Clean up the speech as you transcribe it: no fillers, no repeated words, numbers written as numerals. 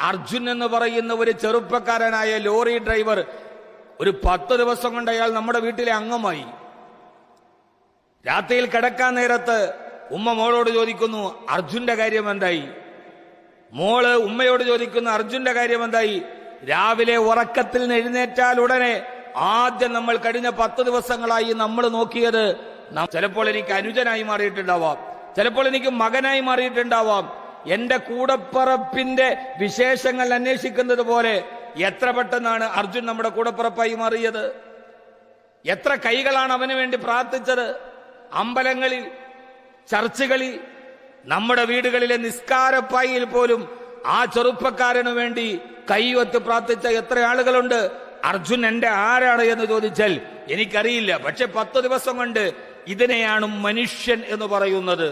അർജുൻ എന്ന് പറയുന്ന ഒരു ചെറുപ്പക്കാരനായ ലോറി ഡ്രൈവർ ഒരു 10 ദിവസം കൊണ്ട് അയാൾ നമ്മുടെ വീട്ടിലെ അംഗമായി. രാത്രിയിൽ കിടക്കാൻ നേരത്ത് ഉമ്മ മോളോട് ചോദിക്കുന്നു, അർജുന്റെ കാര്യം എന്തായി? മോള് ഉമ്മയോട് ചോദിക്കുന്നു, അർജുന്റെ കാര്യം എന്തായി? രാവിലെ ഉറക്കത്തിൽ നിന്ന് എഴുന്നേറ്റാൽ ഉടനെ ആദ്യം നമ്മൾ കഴിഞ്ഞ 10 ദിവസങ്ങളായി നമ്മൾ നോക്കിയത്, ചിലപ്പോൾ എനിക്ക് അനുജനായി മാറിയിട്ടുണ്ടാവാം, ചിലപ്പോൾ എനിക്ക് മകനായി മാറിയിട്ടുണ്ടാവാം. എന്റെ കൂടപ്പറപ്പിന്റെ വിശേഷങ്ങൾ അന്വേഷിക്കുന്നത് പോലെ എത്ര പെട്ടെന്നാണ് അർജുൻ നമ്മുടെ കൂടപ്പറപ്പായി മാറിയത്. എത്ര കൈകളാണ് അവന് വേണ്ടി പ്രാർത്ഥിച്ചത്. അമ്പലങ്ങളിൽ, ചർച്ചുകളിൽ, നമ്മുടെ വീടുകളിലെ നിസ്കാരപ്പായിൽ പോലും ആ ചെറുപ്പക്കാരനു വേണ്ടി കൈയൊത്ത് പ്രാർത്ഥിച്ച എത്ര ആളുകളുണ്ട്. അർജുൻ എന്റെ ആരാണ് എന്ന് ചോദിച്ചാൽ എനിക്കറിയില്ല. പക്ഷെ 10 ദിവസം കൊണ്ട് ഇതിനെയാണ് മനുഷ്യൻ എന്ന് പറയുന്നത്.